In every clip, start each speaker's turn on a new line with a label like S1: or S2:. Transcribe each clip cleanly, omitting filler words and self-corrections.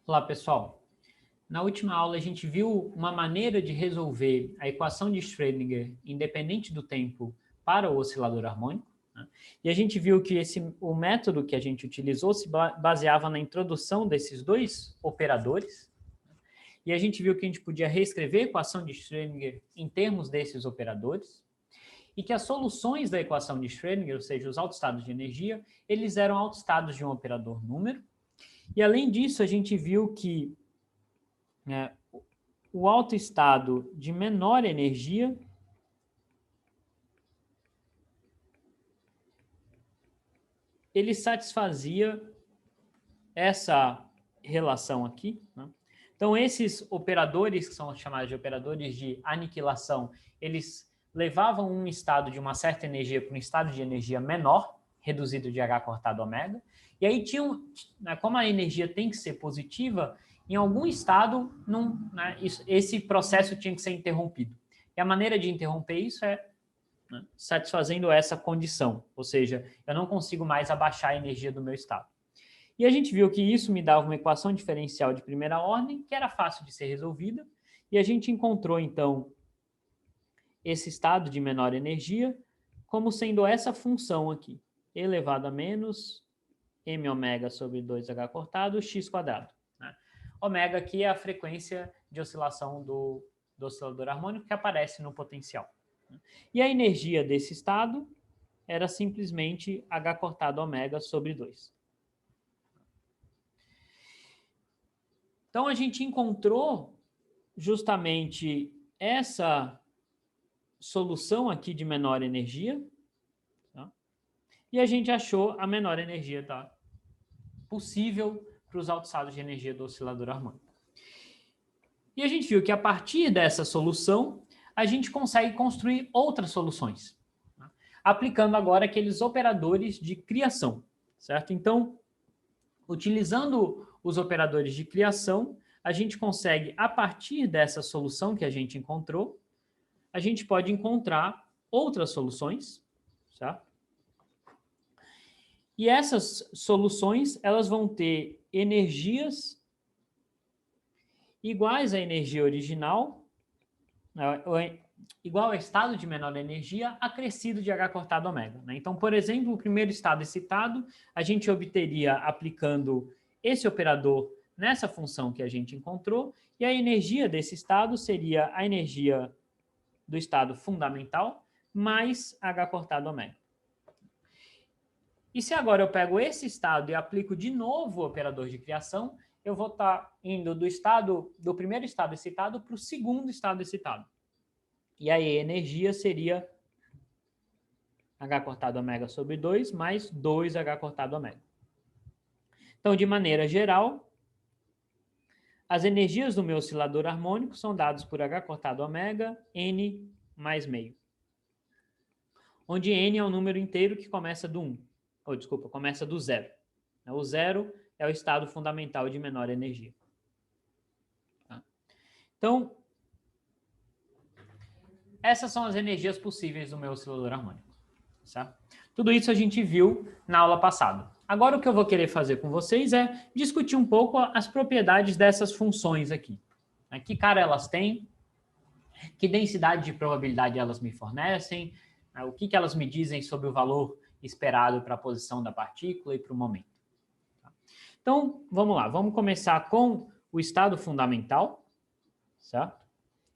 S1: Olá, pessoal. Na última aula, a gente viu uma maneira de resolver a equação de Schrödinger independente do tempo para o oscilador harmônico, né? E a gente viu que o método que a gente utilizou se baseava na introdução desses dois operadores. E a gente viu que a gente podia reescrever a equação de Schrödinger em termos desses operadores. E que as soluções da equação de Schrödinger, ou seja, os autoestados de energia, eles eram autoestados de um operador número. E além disso, a gente viu que o autoestado de menor energia ele satisfazia essa relação aqui, né? Então, esses operadores, que são chamados de operadores de aniquilação, eles levavam um estado de uma certa energia para um estado de energia menor, reduzido de H cortado ômega, e aí como a energia tem que ser positiva, em algum estado, esse processo tinha que ser interrompido. E a maneira de interromper isso é satisfazendo essa condição, ou seja, eu não consigo mais abaixar a energia do meu estado. E a gente viu que isso me dava uma equação diferencial de primeira ordem, que era fácil de ser resolvida, e a gente encontrou, então, esse estado de menor energia como sendo essa função aqui, elevado a menos m ômega sobre 2h cortado, x quadrado. Né? Ômega aqui é a frequência de oscilação do oscilador harmônico que aparece no potencial. E a energia desse estado era simplesmente h cortado ômega sobre 2. Então, a gente encontrou justamente essa solução aqui de menor energia, tá? E a gente achou a menor energia possível para os autoestados de energia do oscilador harmônico. E a gente viu que a partir dessa solução, a gente consegue construir outras soluções, tá? Aplicando agora aqueles operadores de criação, certo? Então, utilizando os operadores de criação, a gente consegue, a partir dessa solução que a gente encontrou, a gente pode encontrar outras soluções, certo? E essas soluções, elas vão ter energias iguais à energia original, igual ao estado de menor energia acrescido de H cortado ômega, né? Então, por exemplo, o primeiro estado excitado, a gente obteria aplicando esse operador nessa função que a gente encontrou, e a energia desse estado seria a energia do estado fundamental mais H cortado ômega. E se agora eu pego esse estado e aplico de novo o operador de criação, eu vou estar indo do primeiro estado excitado para o segundo estado excitado. E aí a energia seria H cortado ômega sobre 2 mais 2H cortado ômega. Então, de maneira geral, as energias do meu oscilador harmônico são dadas por H cortado ômega, N mais meio. Onde N é um número inteiro que começa do 1. Começa do 0. O 0 é o estado fundamental de menor energia. Tá? Então, essas são as energias possíveis do meu oscilador harmônico. Certo? Tudo isso a gente viu na aula passada. Agora o que eu vou querer fazer com vocês é discutir um pouco as propriedades dessas funções aqui. Que cara elas têm, que densidade de probabilidade elas me fornecem, o que elas me dizem sobre o valor esperado para a posição da partícula e para o momento. Então, vamos lá. Vamos começar com o estado fundamental, certo?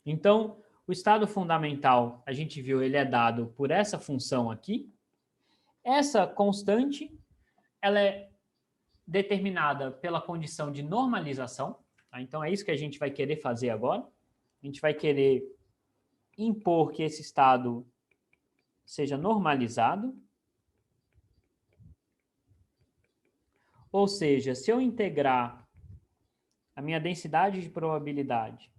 S1: Então, o estado fundamental, a gente viu, ele é dado por essa função aqui. Essa constante, ela é determinada pela condição de normalização. Tá? Então, é isso que a gente vai querer fazer agora. A gente vai querer impor que esse estado seja normalizado. Ou seja, se eu integrar a minha densidade de probabilidade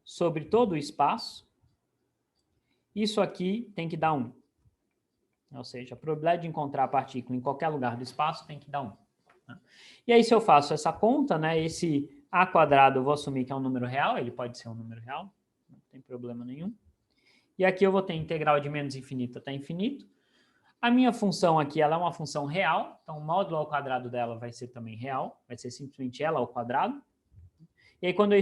S1: sobre todo o espaço, isso aqui tem que dar 1. Ou seja, a probabilidade de encontrar a partícula em qualquer lugar do espaço tem que dar 1. E aí, se eu faço essa conta, né, esse a quadrado eu vou assumir que é um número real, ele pode ser um número real, não tem problema nenhum. E aqui eu vou ter integral de menos infinito até infinito. A minha função aqui, ela é uma função real, então o módulo ao quadrado dela vai ser também real, vai ser simplesmente ela ao quadrado. E aí, quando eu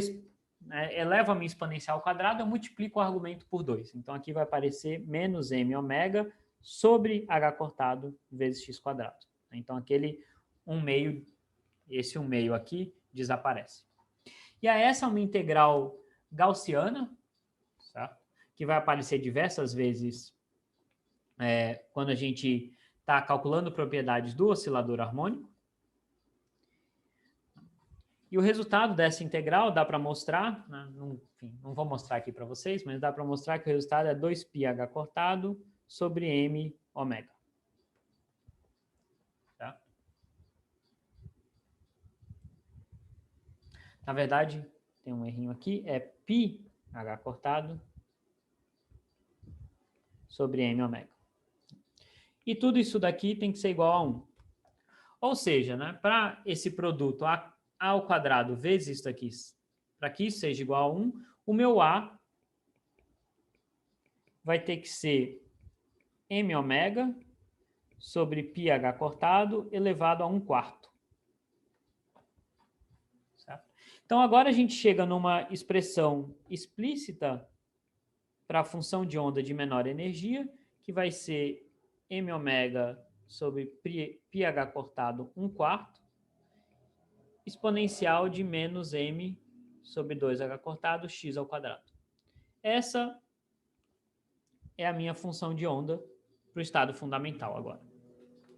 S1: elevo a minha exponencial ao quadrado, eu multiplico o argumento por 2. Então, aqui vai aparecer menos m ômega sobre h cortado vezes x quadrado. Então, aquele 1/2, esse 1/2 aqui, desaparece. E aí, essa é uma integral gaussiana, tá? Que vai aparecer diversas vezes quando a gente está calculando propriedades do oscilador harmônico. E o resultado dessa integral dá para mostrar, né? Enfim, não vou mostrar aqui para vocês, mas dá para mostrar que o resultado é 2πh cortado sobre m ômega. Tá? Na verdade, tem um errinho aqui, é πh cortado sobre m ômega. E tudo isso daqui tem que ser igual a 1. Ou seja, né, para esse produto a ao quadrado vezes isso aqui, para que isso seja igual a 1, o meu A vai ter que ser m ômega sobre πh cortado elevado a 1/4. Certo? Então, agora a gente chega numa expressão explícita para a função de onda de menor energia, que vai ser m ômega sobre πh cortado 1/4, exponencial de menos m sobre 2h cortado x ao quadrado. Essa é a minha função de onda para o estado fundamental agora,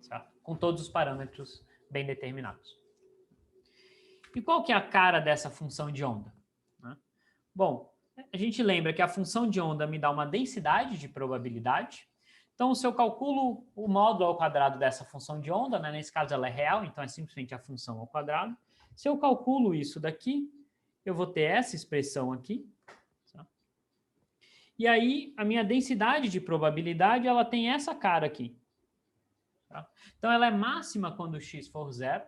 S1: certo? Com todos os parâmetros bem determinados. E qual que é a cara dessa função de onda? Bom, a gente lembra que a função de onda me dá uma densidade de probabilidade. Então, se eu calculo o módulo ao quadrado dessa função de onda, né, nesse caso ela é real, então é simplesmente a função ao quadrado. Se eu calculo isso daqui, eu vou ter essa expressão aqui. Tá? E aí, a minha densidade de probabilidade, ela tem essa cara aqui. Tá? Então, ela é máxima quando x for 0.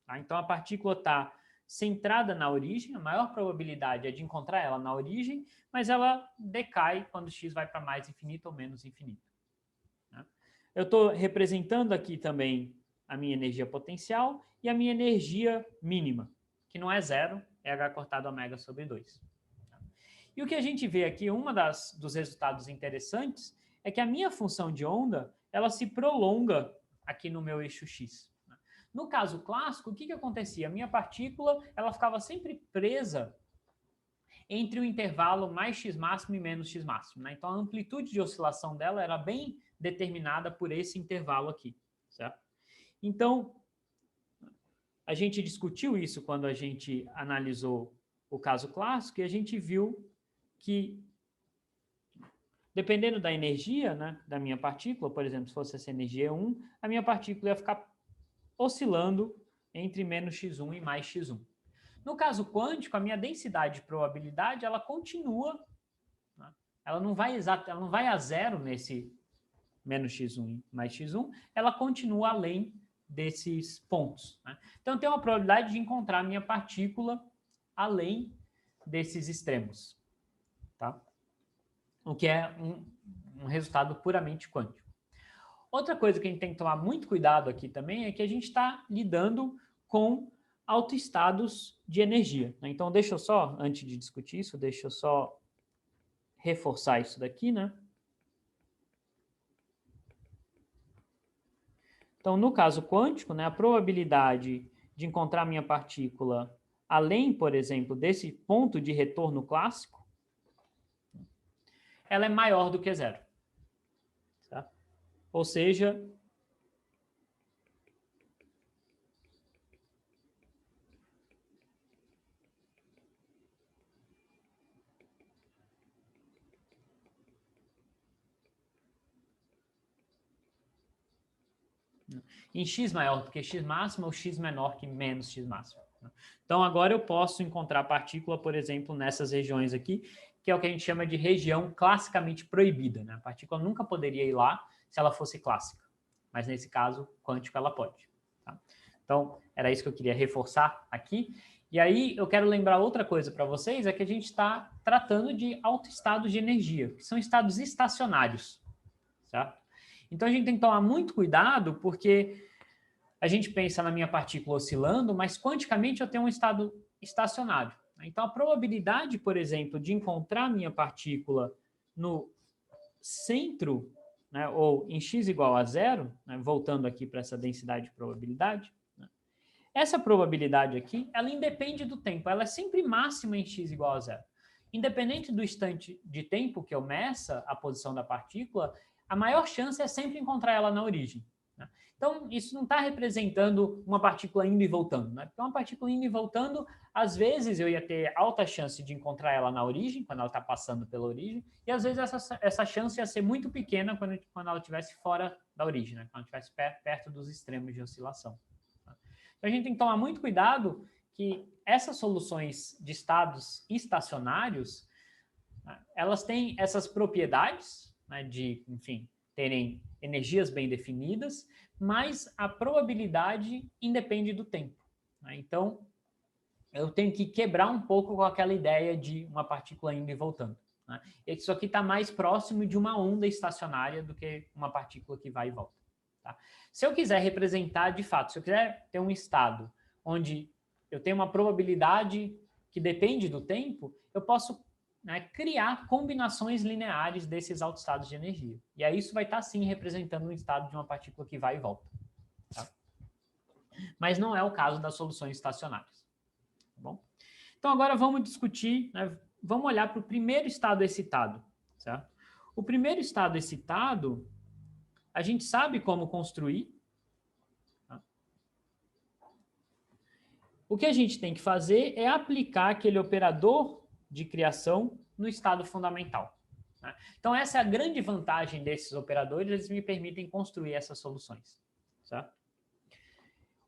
S1: Tá? Então, a partícula está centrada na origem, a maior probabilidade é de encontrar ela na origem, mas ela decai quando x vai para mais infinito ou menos infinito. Tá? Eu estou representando aqui também a minha energia potencial e a minha energia mínima, que não é 0, é h cortado ômega sobre 2. E o que a gente vê aqui, dos resultados interessantes, é que a minha função de onda, ela se prolonga aqui no meu eixo x. No caso clássico, o que acontecia? A minha partícula, ela ficava sempre presa entre o intervalo mais x máximo e menos x máximo. Né? Então, a amplitude de oscilação dela era bem determinada por esse intervalo aqui. Certo? Então, a gente discutiu isso quando a gente analisou o caso clássico e a gente viu que, dependendo da energia, né, da minha partícula, por exemplo, se fosse essa energia 1, a minha partícula ia ficar oscilando entre menos x1 e mais x1. No caso quântico, a minha densidade de probabilidade, ela continua, né, ela não vai a zero nesse menos x1 e mais x1, ela continua além desses pontos. Né? Então, tem uma probabilidade de encontrar a minha partícula além desses extremos. Tá? O que é um resultado puramente quântico. Outra coisa que a gente tem que tomar muito cuidado aqui também é que a gente está lidando com autoestados de energia. Né? Então, deixa eu só, antes de discutir isso, deixa eu só reforçar isso daqui, né? Então, no caso quântico, né, a probabilidade de encontrar minha partícula além, por exemplo, desse ponto de retorno clássico, ela é maior do que 0. Tá? Ou seja, em x maior do que x máximo ou x menor que menos x máximo. Então, agora eu posso encontrar partícula, por exemplo, nessas regiões aqui, que é o que a gente chama de região classicamente proibida. Né? A partícula nunca poderia ir lá se ela fosse clássica, mas nesse caso, quântico, ela pode. Tá? Então, era isso que eu queria reforçar aqui. E aí, eu quero lembrar outra coisa para vocês, é que a gente está tratando de autoestados de energia, que são estados estacionários. Certo? Então, a gente tem que tomar muito cuidado, porque a gente pensa na minha partícula oscilando, mas quanticamente eu tenho um estado estacionário. Então, a probabilidade, por exemplo, de encontrar a minha partícula no centro, né, ou em x igual a zero, né, voltando aqui para essa densidade de probabilidade, né, essa probabilidade aqui, ela independe do tempo, ela é sempre máxima em x igual a zero. Independente do instante de tempo que eu meça a posição da partícula, a maior chance é sempre encontrar ela na origem. Né? Então, isso não está representando uma partícula indo e voltando. Né? Porque uma partícula indo e voltando, às vezes eu ia ter alta chance de encontrar ela na origem, quando ela está passando pela origem, e às vezes essa chance ia ser muito pequena quando ela estivesse fora da origem, né? Quando ela estivesse perto dos extremos de oscilação. Tá? Então, a gente tem que tomar muito cuidado que essas soluções de estados estacionários, né, elas têm essas propriedades, né, de, enfim, terem energias bem definidas, mas a probabilidade independe do tempo. Né? Então, eu tenho que quebrar um pouco com aquela ideia de uma partícula indo e voltando. Né? Isso aqui está mais próximo de uma onda estacionária do que uma partícula que vai e volta. Tá? Se eu quiser representar, de fato, se eu quiser ter um estado onde eu tenho uma probabilidade que depende do tempo, eu posso, né, criar combinações lineares desses autoestados de energia. E aí isso vai estar, sim, representando um estado de uma partícula que vai e volta. Tá? Mas não é o caso das soluções estacionárias. Tá bom? Então, agora vamos discutir, né, vamos olhar para o primeiro estado excitado. Certo? O primeiro estado excitado, a gente sabe como construir. Tá? O que a gente tem que fazer é aplicar aquele operador de criação no estado fundamental. Né? Então, essa é a grande vantagem desses operadores, eles me permitem construir essas soluções. Certo?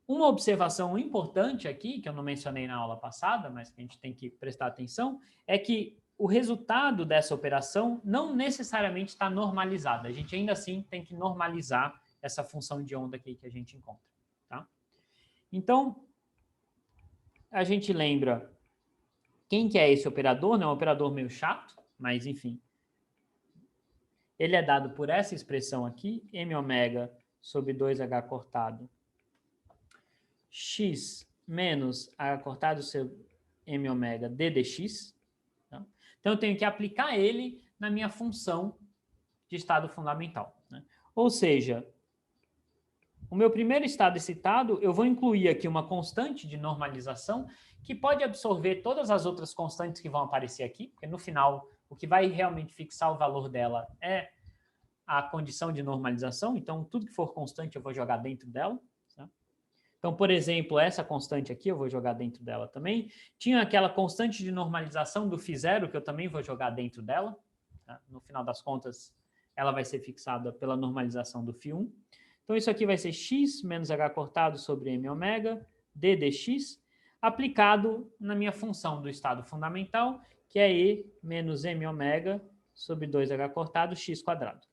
S1: Uma observação importante aqui, que eu não mencionei na aula passada, mas que a gente tem que prestar atenção, é que o resultado dessa operação não necessariamente está normalizado. A gente ainda assim tem que normalizar essa função de onda aqui que a gente encontra. Tá? Então, a gente lembra quem que é esse operador, né? Um operador meio chato, mas enfim. Ele é dado por essa expressão aqui, m-ω sobre 2h cortado x menos h cortado sobre m-ω d dx. Tá? Então, eu tenho que aplicar ele na minha função de estado fundamental. Né? Ou seja, o meu primeiro estado excitado, eu vou incluir aqui uma constante de normalização que pode absorver todas as outras constantes que vão aparecer aqui, porque no final o que vai realmente fixar o valor dela é a condição de normalização, então tudo que for constante eu vou jogar dentro dela. Tá? Então, por exemplo, essa constante aqui eu vou jogar dentro dela também. Tinha aquela constante de normalização do φ0 que eu também vou jogar dentro dela. Tá? No final das contas, ela vai ser fixada pela normalização do φ1. Então, isso aqui vai ser x menos h cortado sobre m ω, d dx, aplicado na minha função do estado fundamental, que é e menos m ω sobre 2h cortado x quadrado.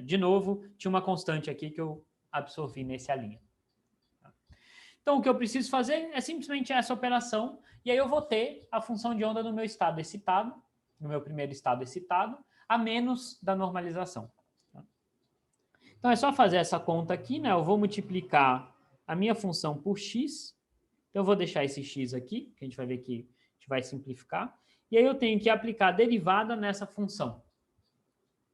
S1: De novo, tinha uma constante aqui que eu absorvi nessa linha. Então, o que eu preciso fazer é simplesmente essa operação, e aí eu vou ter a função de onda no meu estado excitado, no meu primeiro estado excitado, a menos da normalização. Então, é só fazer essa conta aqui, né? Eu vou multiplicar a minha função por x. Então, eu vou deixar esse x aqui, que a gente vai ver que a gente vai simplificar. E aí eu tenho que aplicar a derivada nessa função.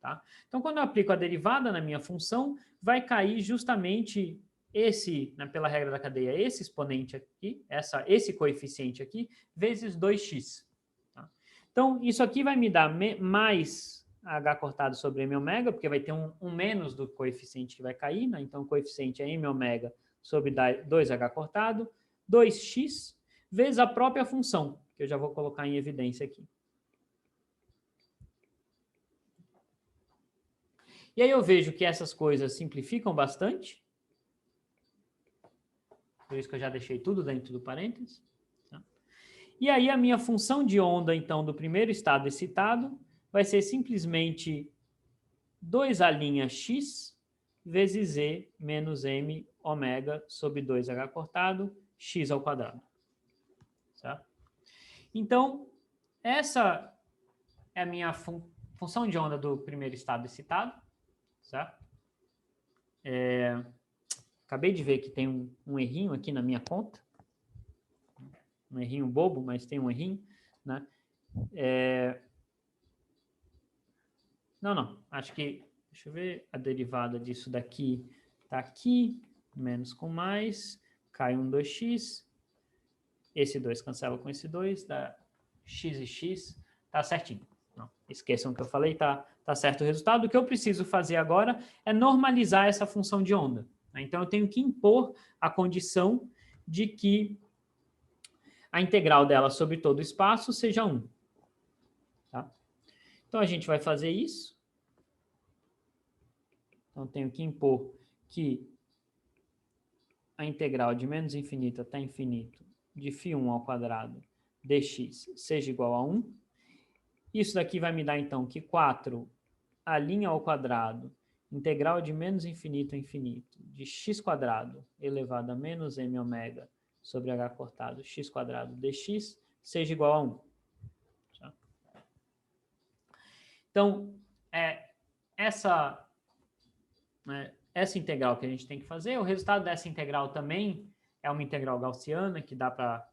S1: Tá? Então, quando eu aplico a derivada na minha função, vai cair justamente esse, né, pela regra da cadeia, esse exponente aqui, esse coeficiente aqui, vezes 2x. Tá? Então, isso aqui vai me dar mais h cortado sobre m ω, porque vai ter um menos do coeficiente que vai cair, né? Então o coeficiente é m ω sobre 2h cortado, 2x, vezes a própria função, que eu já vou colocar em evidência aqui. E aí eu vejo que essas coisas simplificam bastante, por isso que eu já deixei tudo dentro do parênteses. Tá? E aí a minha função de onda, então, do primeiro estado excitado, vai ser simplesmente 2a' vezes e menos m ω sobre 2h cortado, x ao quadrado. Certo? Então, essa é a minha função de onda do primeiro estado excitado. certo? Acabei de ver que tem um errinho aqui na minha conta. Um errinho bobo, mas tem um errinho, né? Não. Acho que... Deixa eu ver. A derivada disso daqui está aqui. Menos com mais. Cai um 2x. Esse 2 cancela com esse 2. Dá x e x. Tá certinho. Não esqueçam que eu falei. Tá certo o resultado. O que eu preciso fazer agora é normalizar essa função de onda. Então, eu tenho que impor a condição de que a integral dela sobre todo o espaço seja 1. Tá? Então, a gente vai fazer isso. Então, tenho que impor que a integral de menos infinito até infinito de φ1 ao quadrado dx seja igual a 1. Isso daqui vai me dar, então, que 4 a linha ao quadrado, integral de menos infinito a infinito, de x quadrado elevado a menos m ômega sobre h cortado x quadrado dx seja igual a 1. Tá? Então, essa integral que a gente tem que fazer, o resultado dessa integral também é uma integral gaussiana, que dá para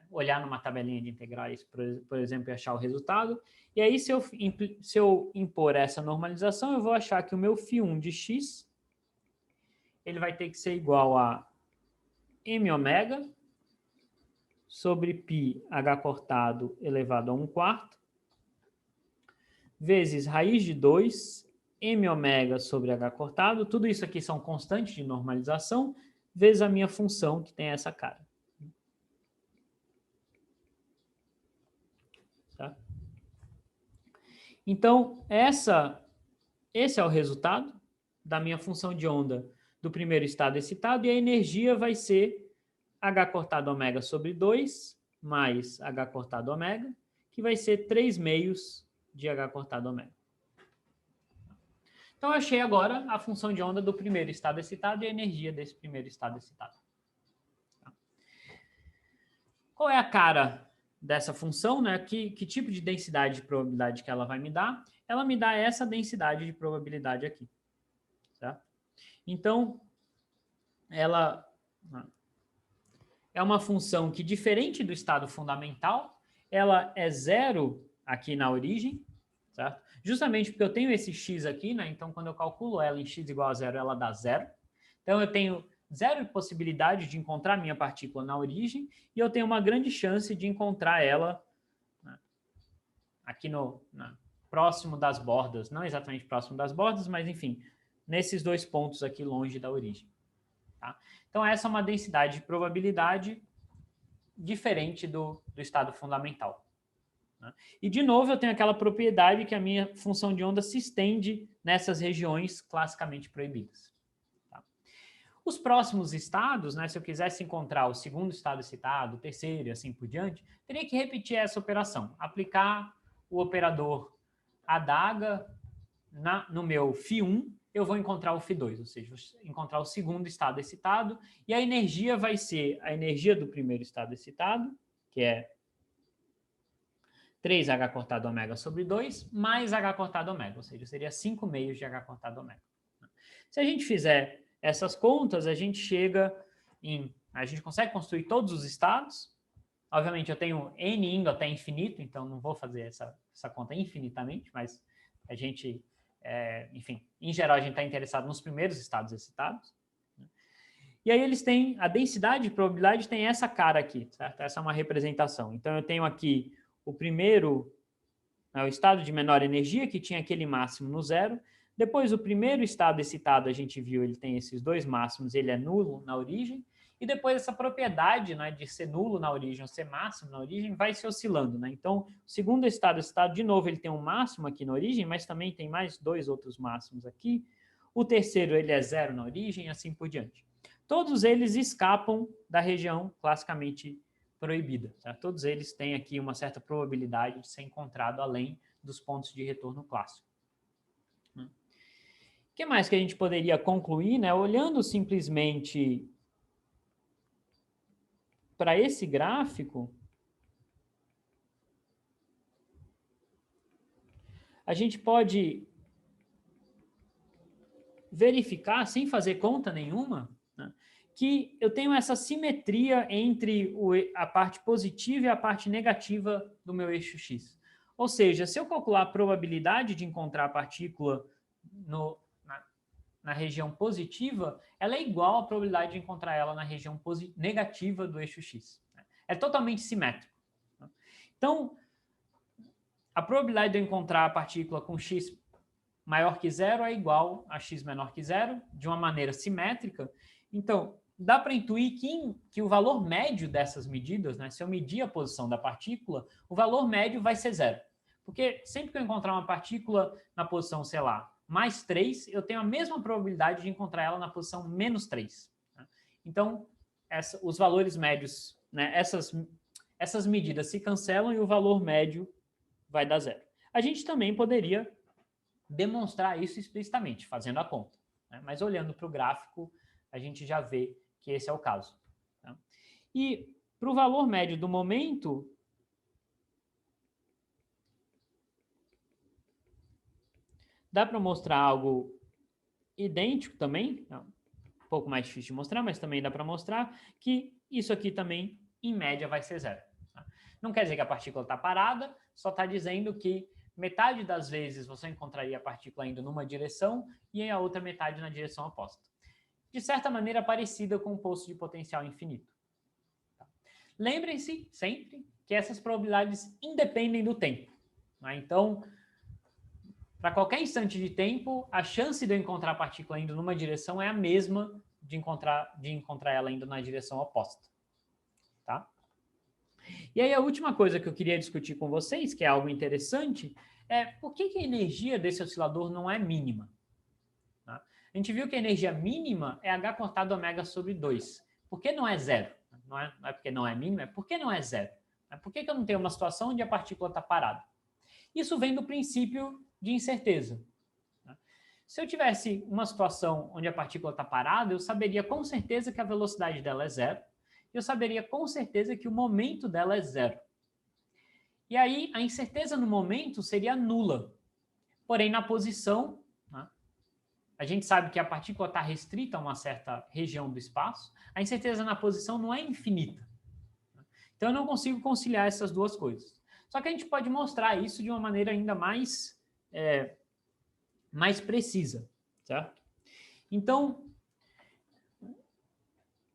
S1: olhar numa tabelinha de integrais, por exemplo, e achar o resultado. E aí, se eu impor essa normalização, eu vou achar que o meu φ1 de x, ele vai ter que ser igual a m ômega sobre π h cortado elevado a 1/4, vezes raiz de 2, m ômega sobre h cortado, tudo isso aqui são constantes de normalização, vezes a minha função, que tem essa cara. Tá? Então, esse é o resultado da minha função de onda do primeiro estado excitado, e a energia vai ser h cortado ômega sobre 2 mais h cortado ômega, que vai ser 3/2 de h cortado ômega. Então, eu achei agora a função de onda do primeiro estado excitado e a energia desse primeiro estado excitado. Qual é a cara dessa função, né? Que tipo de densidade de probabilidade que ela vai me dar? Ela me dá essa densidade de probabilidade aqui. Certo? Então, ela é uma função que, diferente do estado fundamental, ela é zero aqui na origem, certo? Justamente porque eu tenho esse x aqui, né? Então, quando eu calculo ela em x igual a zero, ela dá zero. Então, eu tenho zero possibilidade de encontrar minha partícula na origem e eu tenho uma grande chance de encontrar ela, né, aqui próximo das bordas, não exatamente próximo das bordas, mas, enfim, nesses dois pontos aqui longe da origem. Tá? Então, essa é uma densidade de probabilidade diferente do estado fundamental. Né? E, de novo, eu tenho aquela propriedade que a minha função de onda se estende nessas regiões classicamente proibidas. Tá? Os próximos estados, né, se eu quisesse encontrar o segundo estado excitado, o terceiro e assim por diante, teria que repetir essa operação, aplicar o operador adaga no meu φ1, eu vou encontrar o φ2, ou seja, vou encontrar o segundo estado excitado, e a energia vai ser a energia do primeiro estado excitado, que é 3h cortado ômega sobre 2, mais h cortado ômega, ou seja, seria 5/2 de h cortado ômega. Se a gente fizer essas contas, a gente chega a gente consegue construir todos os estados. Obviamente, eu tenho n indo até infinito, então não vou fazer essa conta infinitamente, mas a gente, enfim, em geral, a gente está interessado nos primeiros estados excitados. Né? E aí eles têm, a densidade de probabilidade tem essa cara aqui, certo? Essa é uma representação. Então, eu tenho aqui o primeiro, o estado de menor energia, que tinha aquele máximo no zero. Depois, o primeiro estado excitado, a gente viu, ele tem esses dois máximos, ele é nulo na origem. E depois essa propriedade, né, de ser nulo na origem ou ser máximo na origem vai se oscilando. Né? Então, o segundo estado excitado, de novo, ele tem um máximo aqui na origem, mas também tem mais dois outros máximos aqui. O terceiro, ele é zero na origem e assim por diante. Todos eles escapam da região classicamente proibida. Tá? Todos eles têm aqui uma certa probabilidade de ser encontrado além dos pontos de retorno clássico. O que mais que a gente poderia concluir? Né? Olhando simplesmente para esse gráfico, a gente pode verificar, sem fazer conta nenhuma, né, que eu tenho essa simetria entre a parte positiva e a parte negativa do meu eixo X. Ou seja, se eu calcular a probabilidade de encontrar a partícula na região positiva, ela é igual à probabilidade de encontrar ela na região negativa do eixo X. É totalmente simétrico. Então, a probabilidade de eu encontrar a partícula com X maior que zero é igual a X menor que zero, de uma maneira simétrica. Então, dá para intuir que o valor médio dessas medidas, né, se eu medir a posição da partícula, o valor médio vai ser zero. Porque sempre que eu encontrar uma partícula na posição, sei lá, mais 3, eu tenho a mesma probabilidade de encontrar ela na posição menos 3. Né? Então, os valores médios, né, essas medidas se cancelam e o valor médio vai dar zero. A gente também poderia demonstrar isso explicitamente, fazendo a conta. Né? Mas olhando para o gráfico, a gente já vê que esse é o caso. Tá? E para o valor médio do momento, dá para mostrar algo idêntico também, um pouco mais difícil de mostrar, mas também dá para mostrar que isso aqui também, em média, vai ser zero. Tá? Não quer dizer que a partícula está parada, só está dizendo que metade das vezes você encontraria a partícula indo numa direção e a outra metade na direção oposta. De certa maneira parecida com o poço de potencial infinito. Tá? Lembrem-se sempre que essas probabilidades independem do tempo. Né? Então, para qualquer instante de tempo, a chance de eu encontrar a partícula indo numa direção é a mesma de encontrar ela indo na direção oposta. Tá? E aí a última coisa que eu queria discutir com vocês, que é algo interessante, é por que a energia desse oscilador não é mínima? Tá? A gente viu que a energia mínima é H cortado ômega sobre 2. Por que não é zero? Não é porque não é mínima, é porque não é zero. Por que eu não tenho uma situação onde a partícula está parada? Isso vem do princípio de incerteza. Se eu tivesse uma situação onde a partícula está parada, eu saberia com certeza que a velocidade dela é zero, e eu saberia com certeza que o momento dela é zero. E aí, a incerteza no momento seria nula. Porém, na posição, né, a gente sabe que a partícula está restrita a uma certa região do espaço, a incerteza na posição não é infinita. Então, eu não consigo conciliar essas duas coisas. Só que a gente pode mostrar isso de uma maneira ainda mais precisa, certo? Então,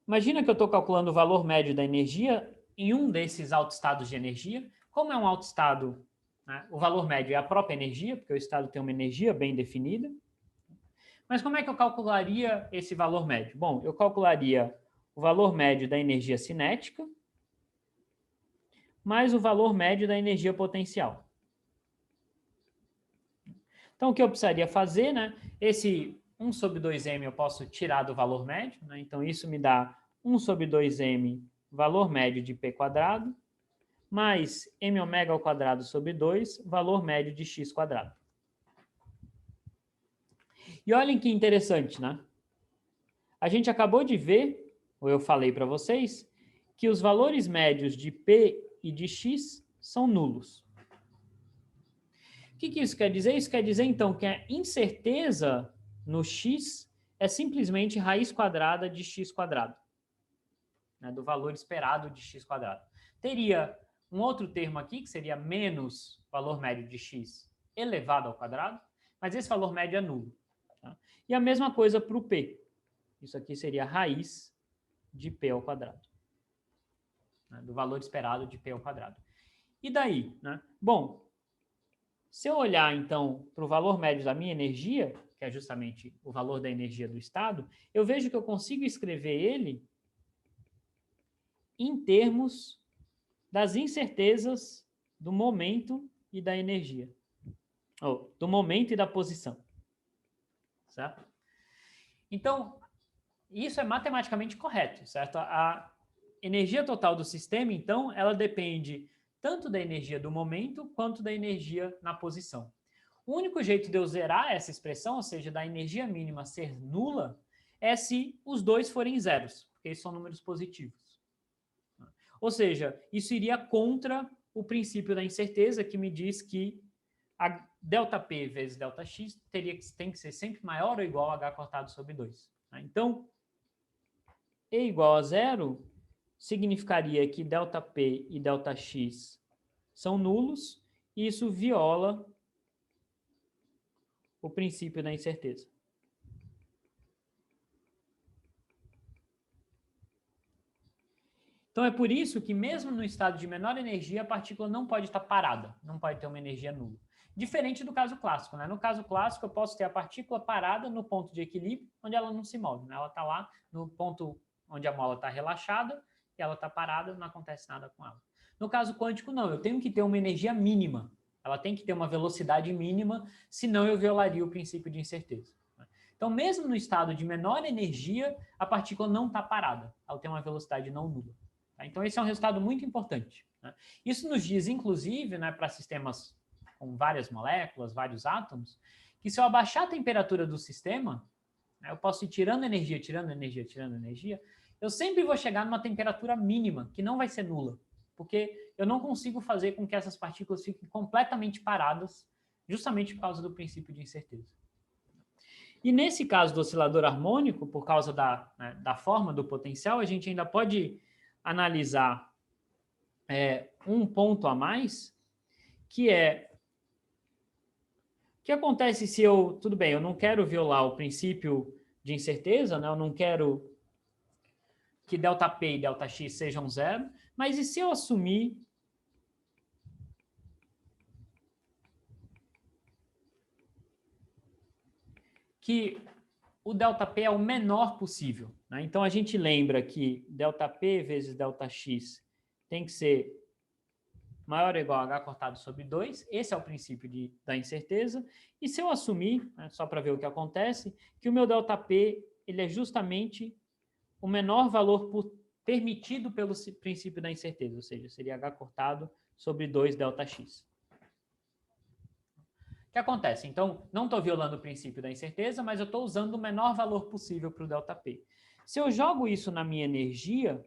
S1: imagina que eu estou calculando o valor médio da energia em um desses autoestados de energia. Como é um autoestado, né, o valor médio é a própria energia, porque o estado tem uma energia bem definida. Mas como é que eu calcularia esse valor médio? Bom, eu calcularia o valor médio da energia cinética mais o valor médio da energia potencial. Então, o que eu precisaria fazer, né? Esse 1 sobre 2m eu posso tirar do valor médio, né? Então, isso me dá 1 sobre 2m valor médio de p quadrado, mais m ômega ao quadrado sobre 2, valor médio de x quadrado. E olhem que interessante, né? A gente acabou de ver, ou eu falei para vocês, que os valores médios de p e de x são nulos. O que isso quer dizer? Isso quer dizer, então, que a incerteza no x é simplesmente raiz quadrada de x quadrado, né, do valor esperado de x quadrado. Teria um outro termo aqui, que seria menos valor médio de x elevado ao quadrado, mas esse valor médio é nulo. Tá? E a mesma coisa para o p. Isso aqui seria a raiz de p ao quadrado, né, do valor esperado de p ao quadrado. E daí? Né? Bom, se eu olhar, então, para o valor médio da minha energia, que é justamente o valor da energia do estado, eu vejo que eu consigo escrever ele em termos das incertezas do momento e da energia. Ou do momento e da posição. Certo? Então, isso é matematicamente correto, certo? A energia total do sistema, então, ela depende tanto da energia do momento quanto da energia na posição. O único jeito de eu zerar essa expressão, ou seja, da energia mínima ser nula, é se os dois forem zeros, porque eles são números positivos. Ou seja, isso iria contra o princípio da incerteza, que me diz que a ΔP vezes ΔX tem que ser sempre maior ou igual a H cortado sobre 2. Tá? Então, E igual a zero significaria que ΔP e ΔX são nulos, e isso viola o princípio da incerteza. Então, é por isso que, mesmo no estado de menor energia, a partícula não pode estar parada, não pode ter uma energia nula. Diferente do caso clássico, né? No caso clássico, eu posso ter a partícula parada no ponto de equilíbrio, onde ela não se move, né? Ela está lá no ponto onde a mola está relaxada, e ela está parada, não acontece nada com ela. No caso quântico, não, eu tenho que ter uma energia mínima, ela tem que ter uma velocidade mínima, senão eu violaria o princípio de incerteza. Então, mesmo no estado de menor energia, a partícula não está parada, ela tem uma velocidade não nula. Então, esse é um resultado muito importante. Né? Isso nos diz, inclusive, né, para sistemas com várias moléculas, vários átomos, que se eu abaixar a temperatura do sistema, né, eu posso ir tirando energia, tirando energia, tirando energia, eu sempre vou chegar numa temperatura mínima, que não vai ser nula, porque eu não consigo fazer com que essas partículas fiquem completamente paradas, justamente por causa do princípio de incerteza. E nesse caso do oscilador harmônico, por causa da forma do potencial, a gente ainda pode analisar um ponto a mais, que é o que acontece se eu, tudo bem, eu não quero violar o princípio de incerteza, né? Eu não quero que ΔP e ΔX sejam zero, mas e se eu assumir que o ΔP é o menor possível, né? Então, a gente lembra que ΔP vezes ΔX tem que ser maior ou igual a H cortado sobre 2, esse é o princípio da incerteza, e se eu assumir, né, só para ver o que acontece, que o meu ΔP ele é justamente o menor valor permitido pelo princípio da incerteza, ou seja, seria H cortado sobre 2 ΔX. O que acontece? Então, não estou violando o princípio da incerteza, mas eu estou usando o menor valor possível para o ΔP. Se eu jogo isso na minha energia,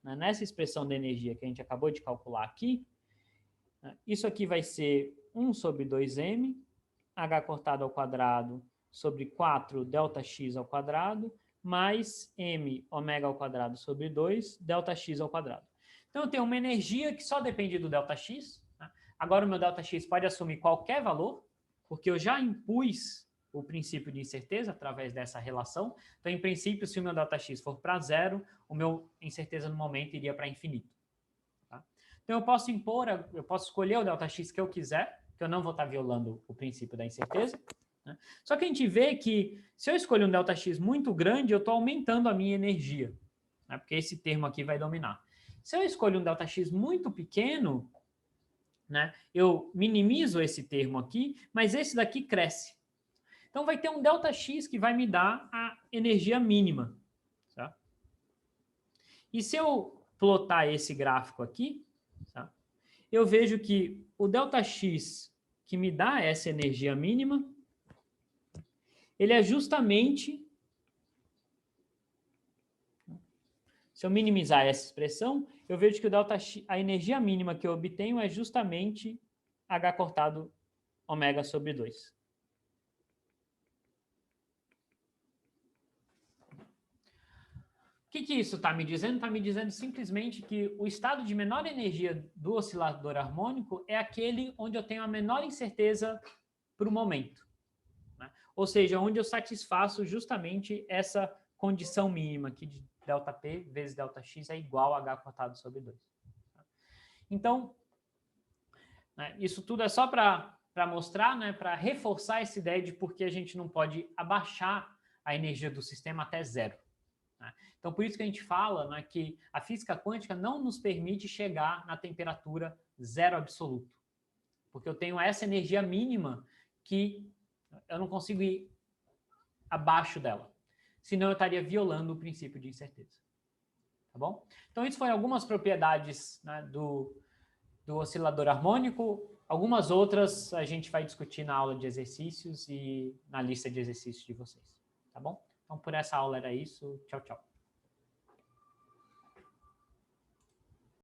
S1: né, nessa expressão da energia que a gente acabou de calcular aqui, isso aqui vai ser 1 sobre 2m, h cortado ao quadrado sobre 4 ΔX ao quadrado, mais m ômega ao quadrado sobre 2 ΔX ao quadrado. Então, eu tenho uma energia que só depende do ΔX. Né? Agora, o meu ΔX pode assumir qualquer valor, porque eu já impus o princípio de incerteza através dessa relação. Então, em princípio, se o meu ΔX for para zero, o meu incerteza no momento iria para infinito. Tá? Então, eu posso escolher o ΔX que eu quiser, que eu não vou estar violando o princípio da incerteza. Né? Só que a gente vê que, se eu escolher um ΔX muito grande, eu estou aumentando a minha energia, né? Porque esse termo aqui vai dominar. Se eu escolho um ΔX muito pequeno, né, eu minimizo esse termo aqui, mas esse daqui cresce. Então, vai ter um ΔX que vai me dar a energia mínima. Tá? E se eu plotar esse gráfico aqui, tá? Eu vejo que o ΔX que me dá essa energia mínima, ele é justamente, se eu minimizar essa expressão, eu vejo que o ΔX, a energia mínima que eu obtenho é justamente H cortado ômega sobre 2. O que isso está me dizendo? Está me dizendo simplesmente que o estado de menor energia do oscilador harmônico é aquele onde eu tenho a menor incerteza para o momento. Né? Ou seja, onde eu satisfaço justamente essa condição mínima aqui de ΔP vezes ΔX é igual a H cortado sobre 2. Então, né, isso tudo é só para mostrar, né, para reforçar essa ideia de por que a gente não pode abaixar a energia do sistema até zero. Né? Então, por isso que a gente fala, né, que a física quântica não nos permite chegar na temperatura zero absoluto, porque eu tenho essa energia mínima que eu não consigo ir abaixo dela, senão eu estaria violando o princípio de incerteza. Tá bom? Então, isso foi algumas propriedades, né, do oscilador harmônico. Algumas outras a gente vai discutir na aula de exercícios e na lista de exercícios de vocês. Tá bom? Então, por essa aula era isso. Tchau, tchau.